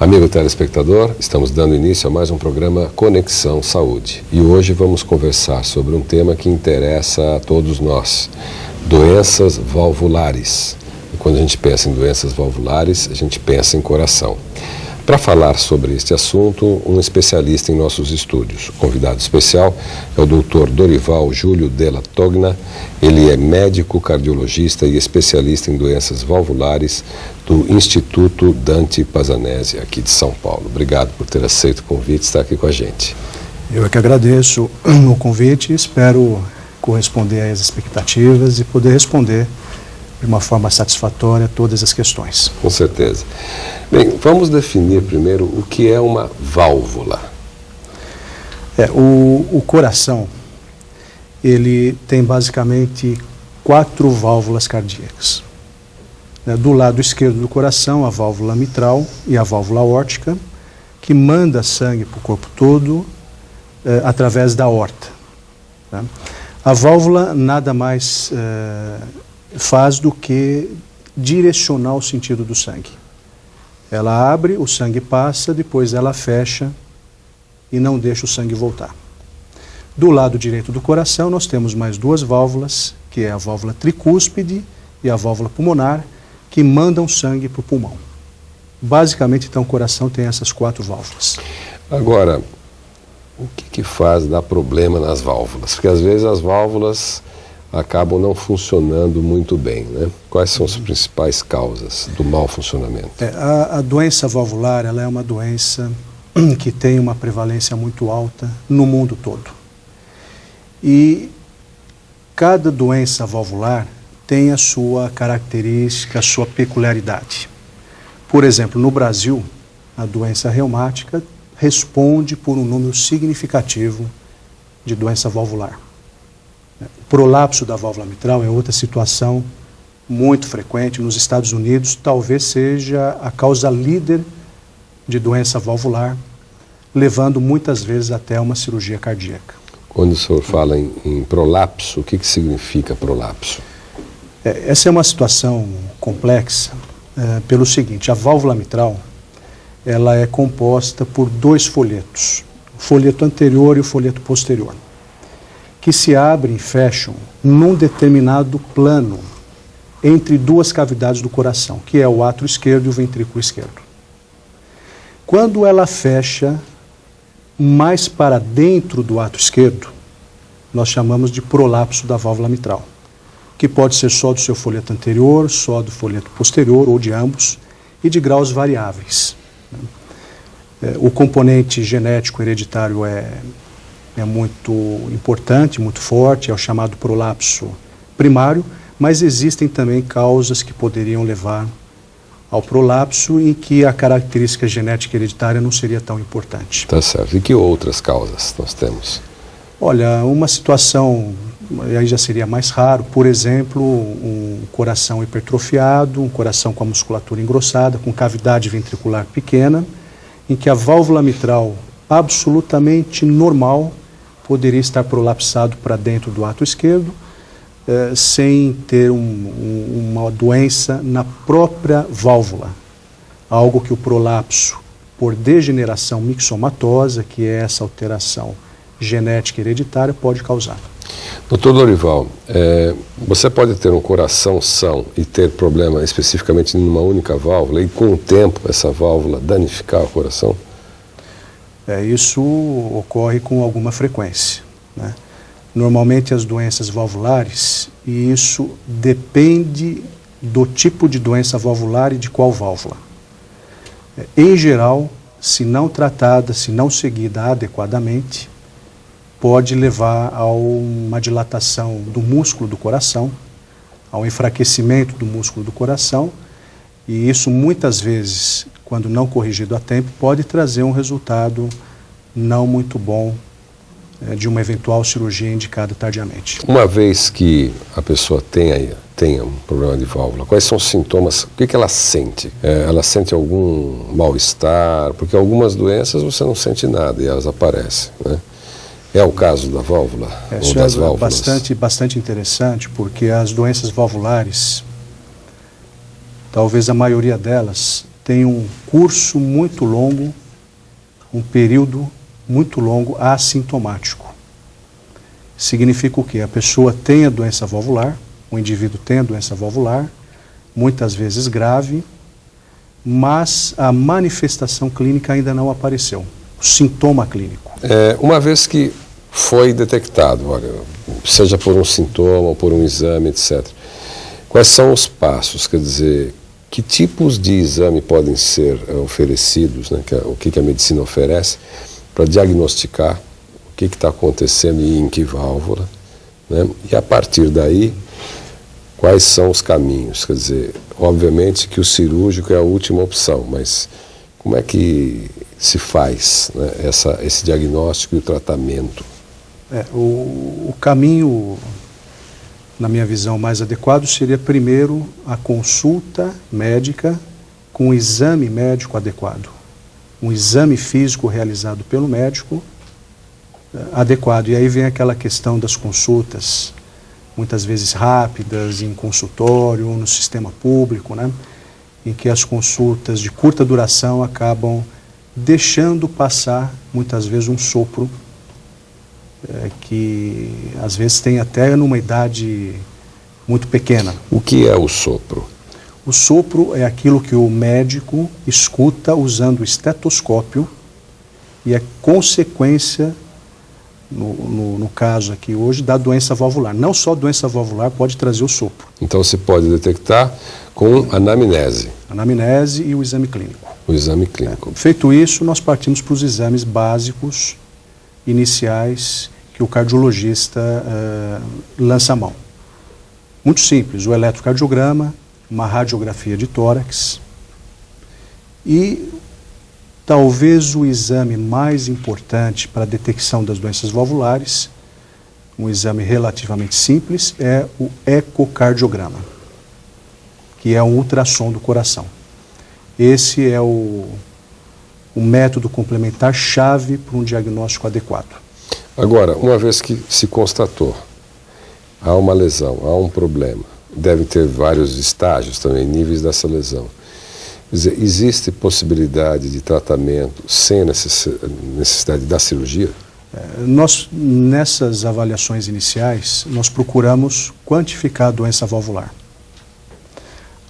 Amigo telespectador, estamos dando início a mais um programa Conexão Saúde. E hoje vamos conversar sobre um tema que interessa a todos nós, doenças valvulares. E quando a gente pensa em doenças valvulares, a gente pensa em coração. Para falar sobre este assunto, um especialista em nossos estúdios. O convidado especial é o Dr. Dorival Júlio Della Togna. Ele é médico, cardiologista e especialista em doenças valvulares do Instituto Dante Pazzanese, aqui de São Paulo. Obrigado por ter aceito o convite e estar aqui com a gente. Eu é que agradeço o convite e espero corresponder às expectativas e poder responder de uma forma satisfatória todas as questões. Com certeza. Bem, vamos definir primeiro o que é uma válvula. O coração, ele tem basicamente 4 válvulas cardíacas. Do lado esquerdo do coração, a válvula mitral e a válvula aórtica, que manda sangue para o corpo todo através da aorta. A válvula nada mais faz do que direcionar o sentido do sangue. Ela abre, o sangue passa, depois ela fecha e não deixa o sangue voltar. Do lado direito do coração nós temos mais 2 válvulas, que é a válvula tricúspide e a válvula pulmonar, que mandam sangue para o pulmão. Basicamente, então, o coração tem essas 4 válvulas. Agora, o que faz dar problema nas válvulas? Porque às vezes as válvulas acabam não funcionando muito bem, né? Quais são as principais causas do mau funcionamento? A doença valvular, ela é uma doença que tem uma prevalência muito alta no mundo todo. E cada doença valvular tem a sua característica, a sua peculiaridade. Por exemplo, no Brasil, a doença reumática responde por um número significativo de doença valvular. O prolapso da válvula mitral é outra situação muito frequente. Nos Estados Unidos, talvez seja a causa líder de doença valvular, levando muitas vezes até uma cirurgia cardíaca. Quando o senhor fala em prolapso, o que significa prolapso? Essa é uma situação complexa pelo seguinte: a válvula mitral ela é composta por 2 folhetos, o folheto anterior e o folheto posterior, que se abrem e fecham num determinado plano entre 2 cavidades do coração, que é o átrio esquerdo e o ventrículo esquerdo. Quando ela fecha mais para dentro do átrio esquerdo, nós chamamos de prolapso da válvula mitral, que pode ser só do seu folheto anterior, só do folheto posterior ou de ambos, e de graus variáveis. O componente genético hereditário é muito importante, muito forte, é o chamado prolapso primário, mas existem também causas que poderiam levar ao prolapso em que a característica genética hereditária não seria tão importante. Tá certo. E que outras causas nós temos? Olha, uma situação, aí já seria mais raro, por exemplo, um coração hipertrofiado, um coração com a musculatura engrossada, com cavidade ventricular pequena, em que a válvula mitral absolutamente normal poderia estar prolapsado para dentro do átrio esquerdo, sem ter uma doença na própria válvula. Algo que o prolapso, por degeneração mixomatosa, que é essa alteração genética hereditária, pode causar. Doutor Dorival, você pode ter um coração são e ter problema especificamente numa única válvula e com o tempo essa válvula danificar o coração? Isso ocorre com alguma frequência, né? Normalmente as doenças valvulares, e isso depende do tipo de doença valvular e de qual válvula. Em geral, se não tratada, se não seguida adequadamente, pode levar a uma dilatação do músculo do coração, ao enfraquecimento do músculo do coração, e isso muitas vezes, quando não corrigido a tempo, pode trazer um resultado não muito bom de uma eventual cirurgia indicada tardiamente. Uma vez que a pessoa tenha um problema de válvula, quais são os sintomas? O que ela sente? Ela sente algum mal-estar? Porque algumas doenças você não sente nada e elas aparecem, né? É o caso da válvula ou das válvulas? Bastante interessante, porque as doenças valvulares, talvez a maioria delas, tem um curso muito longo, um período muito longo assintomático. Significa o quê? A pessoa tem a doença valvular, o indivíduo tem a doença valvular, muitas vezes grave, mas a manifestação clínica ainda não apareceu, o sintoma clínico. Uma vez que foi detectado, olha, seja por um sintoma ou por um exame, etc., quais são os passos? Quer dizer, que tipos de exame podem ser oferecidos, né, o que a medicina oferece, para diagnosticar o que está acontecendo e em que válvula, né? E a partir daí, quais são os caminhos? Quer dizer, obviamente que o cirúrgico é a última opção, mas como é que se faz, né, esse diagnóstico e o tratamento? O caminho, na minha visão, mais adequado seria primeiro a consulta médica com um exame médico adequado. Um exame físico realizado pelo médico adequado. E aí vem aquela questão das consultas, muitas vezes rápidas, em consultório, no sistema público, né? Em que as consultas de curta duração acabam deixando passar, muitas vezes, um sopro que, às vezes, tem até numa idade muito pequena. O que é o sopro? O sopro é aquilo que o médico escuta usando o estetoscópio e é consequência, no caso aqui hoje, da doença valvular. Não só doença valvular pode trazer o sopro. Então se pode detectar com anamnese. Anamnese e o exame clínico. O exame clínico. Feito isso, nós partimos para os exames básicos, iniciais, que o cardiologista lança a mão. Muito simples, o eletrocardiograma, uma radiografia de tórax e talvez o exame mais importante para a detecção das doenças valvulares, um exame relativamente simples, é o ecocardiograma, que é um ultrassom do coração. Esse é o método complementar chave para um diagnóstico adequado. Agora, uma vez que se constatou, há uma lesão, há um problema, deve ter vários estágios também, níveis dessa lesão. Quer dizer, existe possibilidade de tratamento sem necessidade da cirurgia? Nós, nessas avaliações iniciais, nós procuramos quantificar a doença valvular.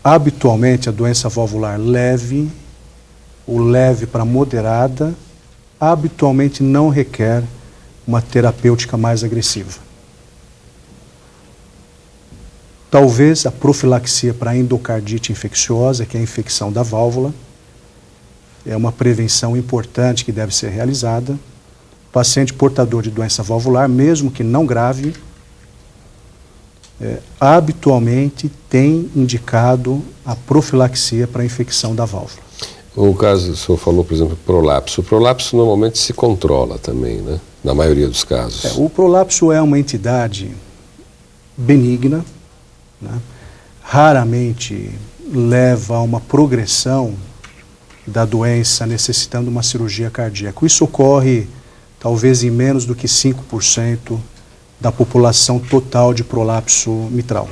Habitualmente, a doença valvular leve, ou leve para moderada, habitualmente não requer uma terapêutica mais agressiva. Talvez a profilaxia para endocardite infecciosa, que é a infecção da válvula, é uma prevenção importante que deve ser realizada. O paciente portador de doença valvular, mesmo que não grave, habitualmente tem indicado a profilaxia para a infecção da válvula. O caso, o senhor falou, por exemplo, prolapso. O prolapso normalmente se controla também, né? Na maioria dos casos. O prolapso é uma entidade benigna, né? Raramente leva a uma progressão da doença necessitando uma cirurgia cardíaca. Isso ocorre talvez em menos do que 5% da população total de prolapso mitral.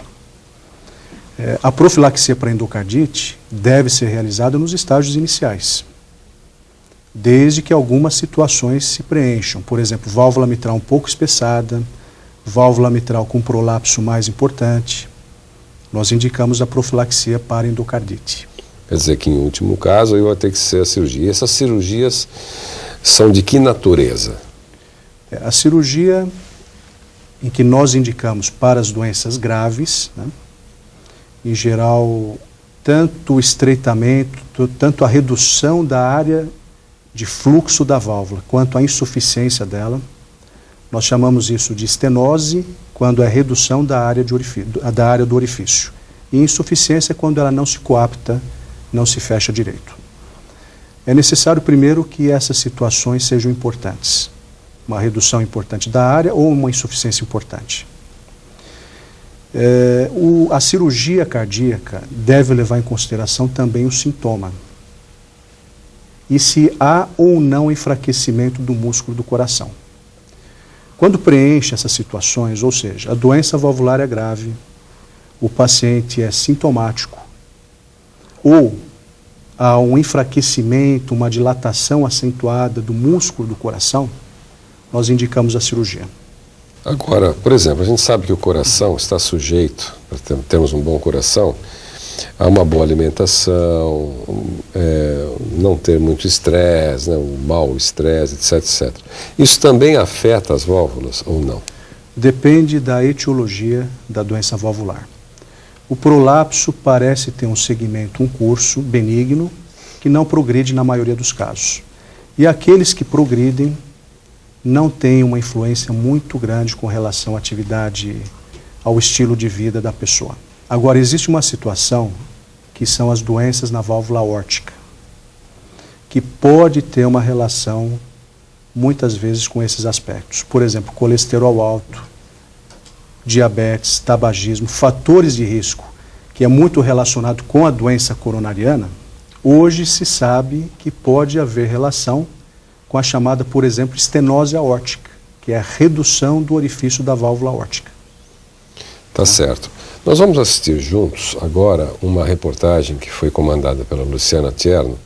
A profilaxia para endocardite deve ser realizada nos estágios iniciais, desde que algumas situações se preencham. Por exemplo, válvula mitral um pouco espessada, válvula mitral com prolapso mais importante. Nós indicamos a profilaxia para endocardite. Quer dizer que, em último caso, aí vai ter que ser a cirurgia. E essas cirurgias são de que natureza? A cirurgia em que nós indicamos para as doenças graves, né? Em geral, tanto o estreitamento, tanto a redução da área de fluxo da válvula, quanto a insuficiência dela. Nós chamamos isso de estenose, quando é redução da área do orifício. E insuficiência quando ela não se coapta, não se fecha direito. É necessário, primeiro, que essas situações sejam importantes. Uma redução importante da área ou uma insuficiência importante. A cirurgia cardíaca deve levar em consideração também o sintoma. E se há ou não enfraquecimento do músculo do coração. Quando preenche essas situações, ou seja, a doença valvular é grave, o paciente é sintomático, ou a um enfraquecimento, uma dilatação acentuada do músculo do coração, nós indicamos a cirurgia. Agora, por exemplo, a gente sabe que o coração está sujeito, para termos um bom coração, a uma boa alimentação, não ter muito estresse, né, um mau estresse, etc, etc. Isso também afeta as válvulas ou não? Depende da etiologia da doença valvular. O prolapso parece ter um segmento, um curso benigno, que não progride na maioria dos casos. E aqueles que progridem não têm uma influência muito grande com relação à atividade, ao estilo de vida da pessoa. Agora, existe uma situação que são as doenças na válvula aórtica, que pode ter uma relação, muitas vezes, com esses aspectos. Por exemplo, colesterol alto, diabetes, tabagismo, fatores de risco, que é muito relacionado com a doença coronariana. Hoje se sabe que pode haver relação com a chamada, por exemplo, estenose aórtica, que é a redução do orifício da válvula aórtica. Tá certo. Nós vamos assistir juntos agora uma reportagem que foi comandada pela Luciana Tierno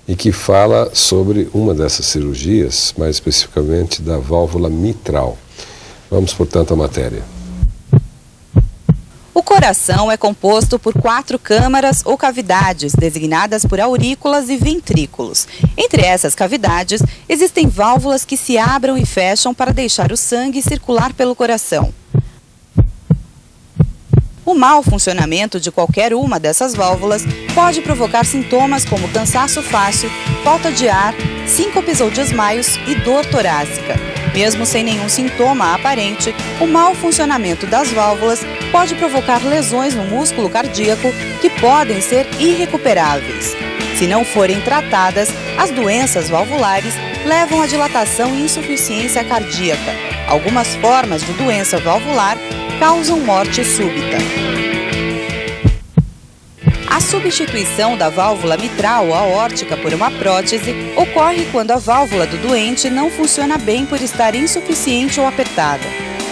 e que fala sobre uma dessas cirurgias, mais especificamente da válvula mitral. Vamos, portanto, à matéria. O coração é composto por 4 câmaras ou cavidades, designadas por aurículas e ventrículos. Entre essas cavidades, existem válvulas que se abrem e fecham para deixar o sangue circular pelo coração. O mau funcionamento de qualquer uma dessas válvulas pode provocar sintomas como cansaço fácil, falta de ar, síncopes ou desmaios e dor torácica. Mesmo sem nenhum sintoma aparente, o mau funcionamento das válvulas pode provocar lesões no músculo cardíaco que podem ser irrecuperáveis. Se não forem tratadas, as doenças valvulares levam à dilatação e insuficiência cardíaca. Algumas formas de doença valvular causam morte súbita. A substituição da válvula mitral ou aórtica por uma prótese ocorre quando a válvula do doente não funciona bem por estar insuficiente ou apertada.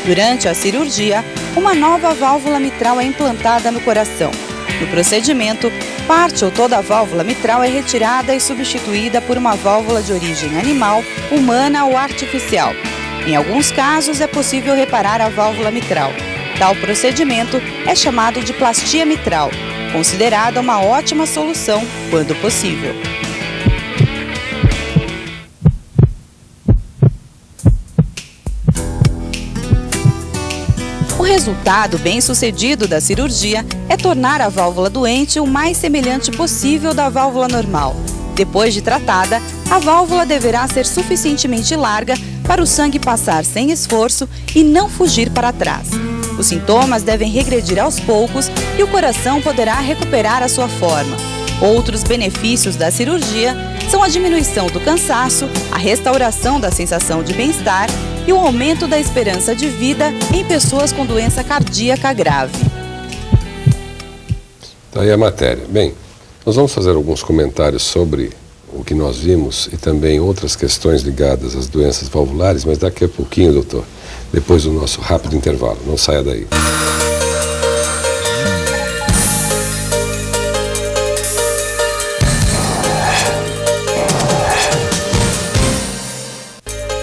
Durante a cirurgia, uma nova válvula mitral é implantada no coração. No procedimento, parte ou toda a válvula mitral é retirada e substituída por uma válvula de origem animal, humana ou artificial. Em alguns casos, é possível reparar a válvula mitral. Tal procedimento é chamado de plastia mitral, considerada uma ótima solução quando possível. O resultado bem-sucedido da cirurgia é tornar a válvula doente o mais semelhante possível da válvula normal. Depois de tratada, a válvula deverá ser suficientemente larga para o sangue passar sem esforço e não fugir para trás. Os sintomas devem regredir aos poucos e o coração poderá recuperar a sua forma. Outros benefícios da cirurgia são a diminuição do cansaço, a restauração da sensação de bem-estar e o aumento da esperança de vida em pessoas com doença cardíaca grave. Daí a matéria. Bem, nós vamos fazer alguns comentários sobre o que nós vimos e também outras questões ligadas às doenças valvulares, mas daqui a pouquinho, doutor, depois do nosso rápido intervalo. Não saia daí.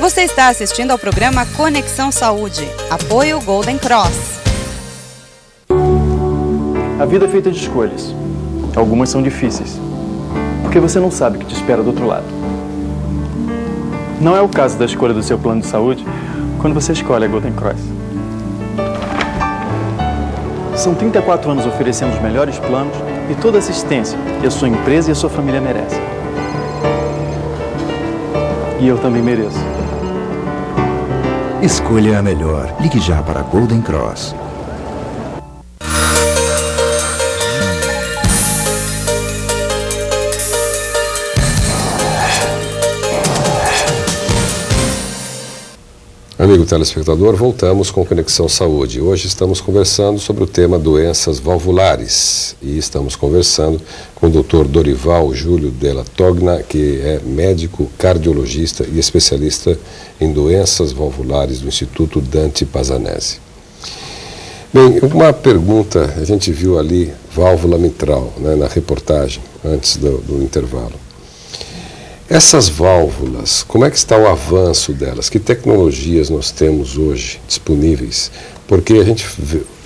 Você está assistindo ao programa Conexão Saúde. Apoio Golden Cross. A vida é feita de escolhas. Algumas são difíceis, porque você não sabe o que te espera do outro lado. Não é o caso da escolha do seu plano de saúde quando você escolhe a Golden Cross. São 34 anos oferecendo os melhores planos e toda a assistência que a sua empresa e a sua família merecem. E eu também mereço. Escolha a melhor. Ligue já para a Golden Cross. Amigo telespectador, voltamos com Conexão Saúde. Hoje estamos conversando sobre o tema doenças valvulares e estamos conversando com o Dr. Dorival Júlio Della Togna, que é médico cardiologista e especialista em doenças valvulares do Instituto Dante Pazzanese. Bem, uma pergunta, a gente viu ali válvula mitral, né, na reportagem, antes do intervalo. Essas válvulas, como é que está o avanço delas? Que tecnologias nós temos hoje disponíveis? Porque a gente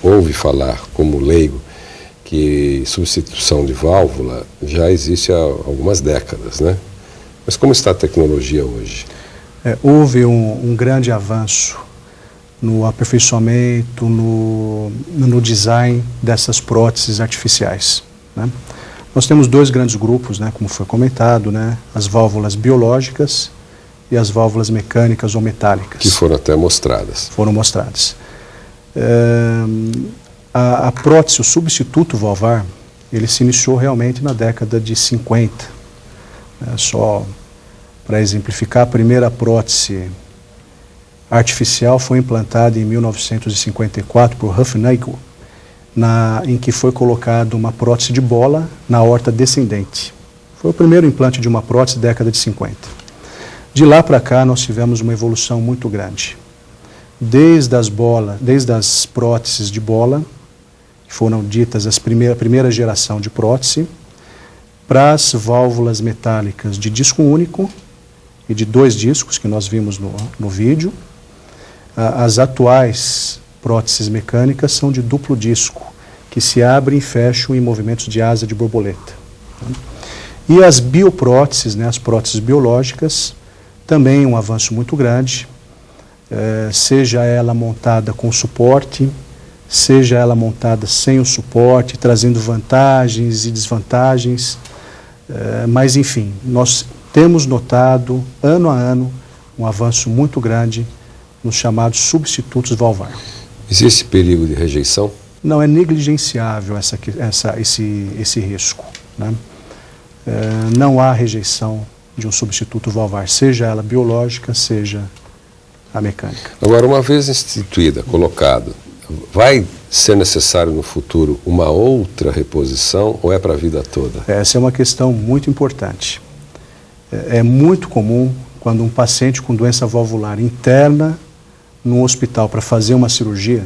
ouve falar, como leigo, que substituição de válvula já existe há algumas décadas, né? Mas como está a tecnologia hoje? Houve um grande avanço no aperfeiçoamento, no design dessas próteses artificiais, né? Nós temos dois grandes grupos, né, como foi comentado, né, as válvulas biológicas e as válvulas mecânicas ou metálicas. Que foram até mostradas. Foram mostradas. A prótese, o substituto valvar, ele se iniciou realmente na década de 50. Só para exemplificar, a primeira prótese artificial foi implantada em 1954 por Hufnagel, em que foi colocada uma prótese de bola na aorta descendente. Foi o primeiro implante de uma prótese década de 50. De lá para cá nós tivemos uma evolução muito grande. Desde as próteses de bola, que foram ditas a primeira geração de prótese, para as válvulas metálicas de disco único e de 2 discos, que nós vimos no vídeo. As atuais próteses mecânicas são de duplo disco, que se abrem e fecham em movimentos de asa de borboleta. E as biopróteses, né, as próteses biológicas, também um avanço muito grande, seja ela montada com suporte, seja ela montada sem o suporte, trazendo vantagens e desvantagens, mas enfim, nós temos notado, ano a ano, um avanço muito grande nos chamados substitutos valvar. Existe perigo de rejeição? Não, é negligenciável esse risco, né? Não há rejeição de um substituto valvar, seja ela biológica, seja a mecânica. Agora, uma vez instituída, colocado, vai ser necessário no futuro uma outra reposição ou é para a vida toda? Essa é uma questão muito importante. É muito comum quando um paciente com doença valvular interna num hospital para fazer uma cirurgia,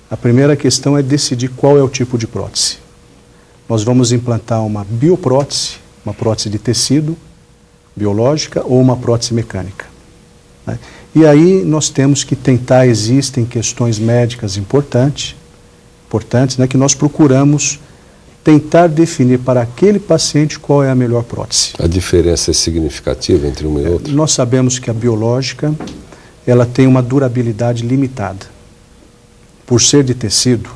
a primeira questão é decidir qual é o tipo de prótese. Nós vamos implantar uma bioprótese, uma prótese de tecido biológica ou uma prótese mecânica, né? E aí nós temos que tentar, existem questões médicas importantes, né, que nós procuramos tentar definir para aquele paciente qual é a melhor prótese. A diferença é significativa entre uma e outra? Nós sabemos que a biológica, ela tem uma durabilidade limitada. Por ser de tecido,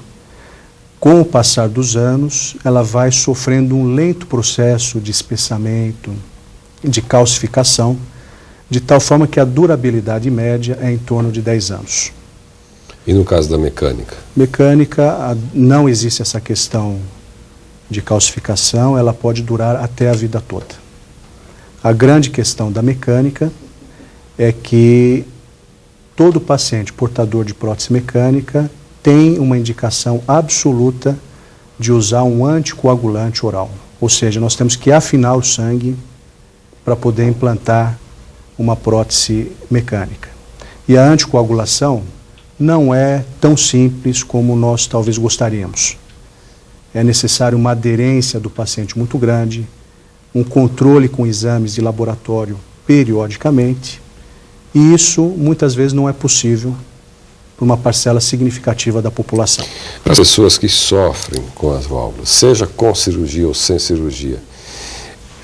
com o passar dos anos, ela vai sofrendo um lento processo de espessamento, de calcificação, de tal forma que a durabilidade média é em torno de 10 anos. E no caso da mecânica? Mecânica, não existe essa questão de calcificação, ela pode durar até a vida toda. A grande questão da mecânica é que todo paciente portador de prótese mecânica tem uma indicação absoluta de usar um anticoagulante oral. Ou seja, nós temos que afinar o sangue para poder implantar uma prótese mecânica. E a anticoagulação não é tão simples como nós talvez gostaríamos. É necessário uma aderência do paciente muito grande, um controle com exames de laboratório periodicamente, e isso muitas vezes não é possível para uma parcela significativa da população. Para as pessoas que sofrem com as válvulas, seja com cirurgia ou sem cirurgia,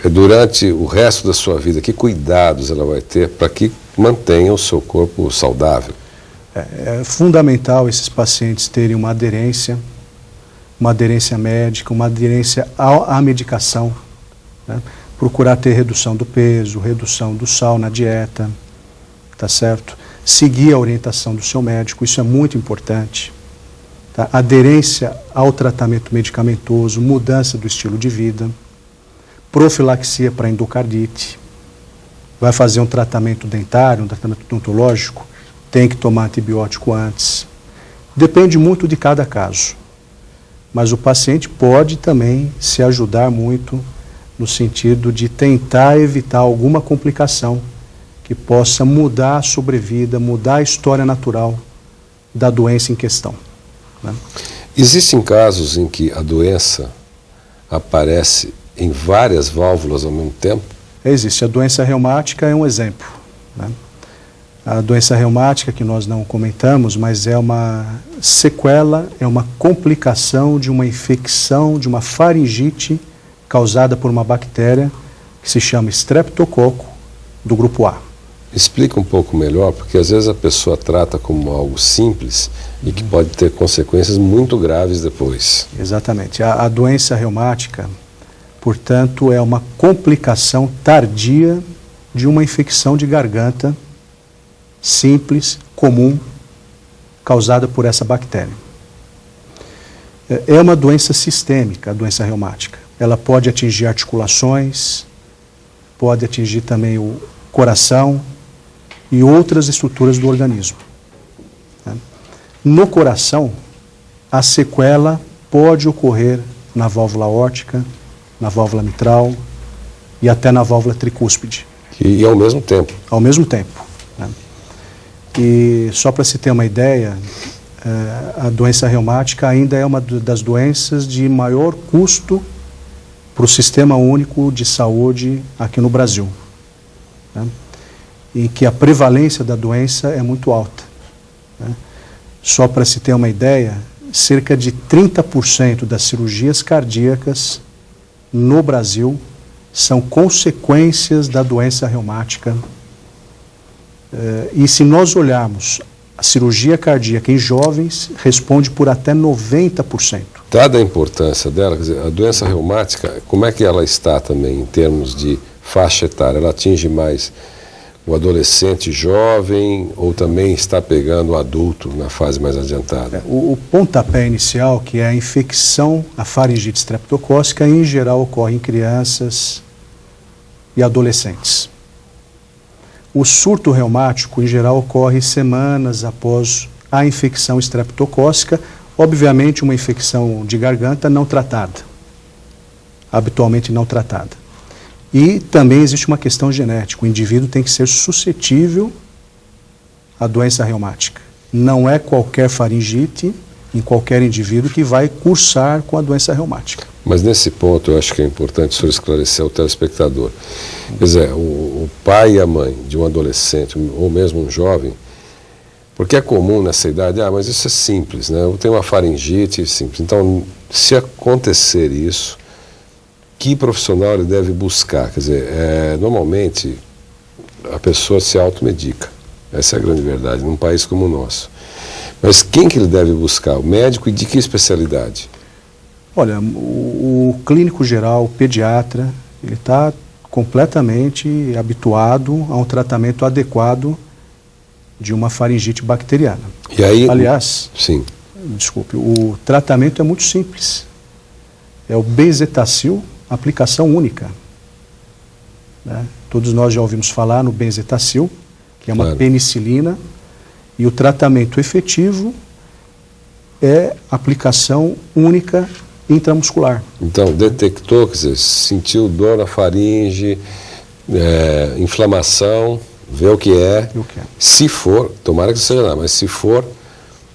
durante o resto da sua vida, que cuidados ela vai ter para que mantenha o seu corpo saudável? É fundamental esses pacientes terem uma aderência médica, uma aderência à medicação, né? Procurar ter redução do peso, redução do sal na dieta, tá certo? Seguir a orientação do seu médico, isso é muito importante. Tá? Aderência ao tratamento medicamentoso, mudança do estilo de vida, profilaxia para endocardite, vai fazer um tratamento dentário, um tratamento odontológico, tem que tomar antibiótico antes. Depende muito de cada caso. Mas o paciente pode também se ajudar muito no sentido de tentar evitar alguma complicação que possa mudar a sobrevida, mudar a história natural da doença em questão, né? Existem casos em que a doença aparece em várias válvulas ao mesmo tempo? Existe. A doença reumática é um exemplo, né? A doença reumática, que nós não comentamos, mas é uma sequela, é uma complicação de uma infecção, de uma faringite causada por uma bactéria que se chama Streptococo do grupo A. Explica um pouco melhor, porque às vezes a pessoa trata como algo simples e que pode ter consequências muito graves depois. Exatamente. A doença reumática, portanto, é uma complicação tardia de uma infecção de garganta simples, comum, causada por essa bactéria. É uma doença sistêmica, a doença reumática. Ela pode atingir articulações, pode atingir também o coração e outras estruturas do organismo. No coração, a sequela pode ocorrer na válvula aórtica, na válvula mitral e até na válvula tricúspide. E ao mesmo tempo? Ao mesmo tempo, né? E só para se ter uma ideia, a doença reumática ainda é uma das doenças de maior custo para o Sistema Único de Saúde aqui no Brasil, né? E que a prevalência da doença é muito alta, né? Só para se ter uma ideia, cerca de 30% das cirurgias cardíacas no Brasil são consequências da doença reumática. E se nós olharmos a cirurgia cardíaca em jovens, responde por até 90%. Dada a importância dela, quer dizer, a doença reumática, como é que ela está também em termos de faixa etária? Ela atinge mais o adolescente jovem ou também está pegando o adulto na fase mais adiantada? O pontapé inicial, que é a infecção, a faringite streptocócica, em geral ocorre em crianças e adolescentes. O surto reumático, em geral, ocorre semanas após a infecção streptocócica, obviamente uma infecção de garganta não tratada, habitualmente não tratada. E também existe uma questão genética, o indivíduo tem que ser suscetível à doença reumática. Não é qualquer faringite em qualquer indivíduo que vai cursar com a doença reumática. Mas nesse ponto eu acho que é importante o senhor esclarecer ao telespectador. Quer dizer, o pai e a mãe de um adolescente, ou mesmo um jovem, porque é comum nessa idade, mas isso é simples, né? Eu tenho uma faringite simples. Então, se acontecer isso, que profissional ele deve buscar? Quer dizer, normalmente a pessoa se automedica. Essa é a grande verdade, num país como o nosso. Mas quem que ele deve buscar? O médico e de que especialidade? Olha, o clínico geral, o pediatra, ele está completamente habituado a um tratamento adequado de uma faringite bacteriana. E aí, aliás, sim. Desculpe, o tratamento é muito simples. É o benzetacil, aplicação única, né? Todos nós já ouvimos falar no benzetacil, que é uma penicilina, e o tratamento efetivo é aplicação única intramuscular. Então, detectou, quer dizer, sentiu dor na faringe, inflamação, vê o que é. Se for, tomara que seja nada, mas se for,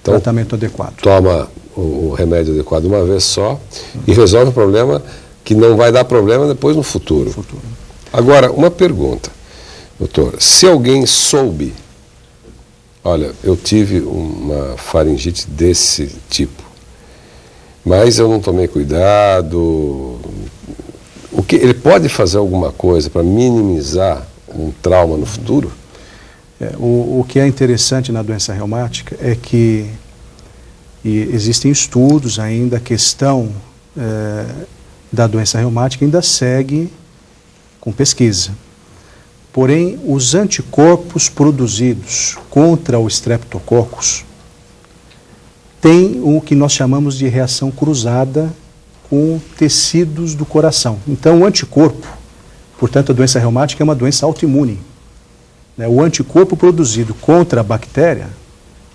então, tratamento adequado. Toma o remédio adequado uma vez só e resolve o problema que não vai dar problema depois no futuro. Agora, uma pergunta, doutor. Se alguém soube, olha, eu tive uma faringite desse tipo, mas eu não tomei cuidado, ele pode fazer alguma coisa para minimizar um trauma no futuro? O que é interessante na doença reumática é que existem estudos ainda, a questão da doença reumática ainda segue com pesquisa. Porém, os anticorpos produzidos contra o Streptococcus têm o que nós chamamos de reação cruzada com tecidos do coração. Então, o anticorpo, portanto, a doença reumática é uma doença autoimune. O anticorpo produzido contra a bactéria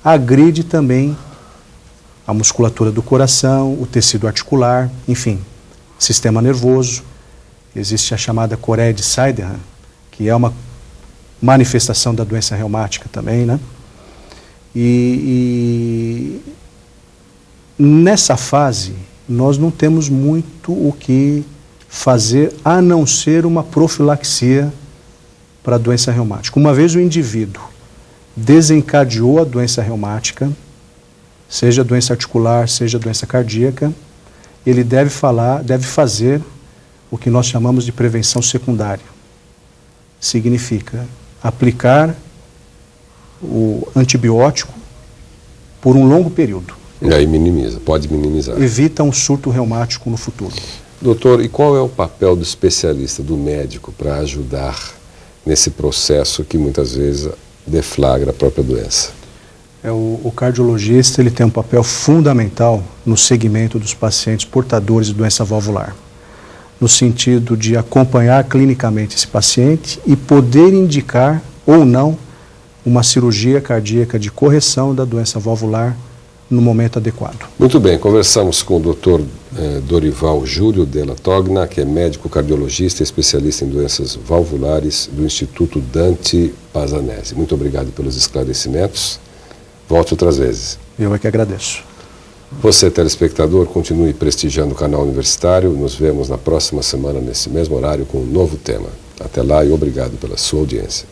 agride também a musculatura do coração, o tecido articular, enfim, sistema nervoso. Existe a chamada coreia de Sydenham, que é uma manifestação da doença reumática também, né? E Nessa fase, nós não temos muito o que fazer, a não ser uma profilaxia para a doença reumática. Uma vez o indivíduo desencadeou a doença reumática, seja doença articular, seja doença cardíaca, ele deve fazer o que nós chamamos de prevenção secundária. Significa aplicar o antibiótico por um longo período. E aí pode minimizar. Evita um surto reumático no futuro. Doutor, e qual é o papel do especialista, do médico, para ajudar nesse processo que muitas vezes deflagra a própria doença? O cardiologista ele tem um papel fundamental no segmento dos pacientes portadores de doença valvular, no sentido de acompanhar clinicamente esse paciente e poder indicar ou não uma cirurgia cardíaca de correção da doença valvular no momento adequado. Muito bem, conversamos com o Dr. Dorival Júlio Della Togna, que é médico cardiologista e especialista em doenças valvulares do Instituto Dante Pazanese. Muito obrigado pelos esclarecimentos. Volte outras vezes. Eu é que agradeço. Você, telespectador, continue prestigiando o canal universitário. Nos vemos na próxima semana, nesse mesmo horário, com um novo tema. Até lá e obrigado pela sua audiência.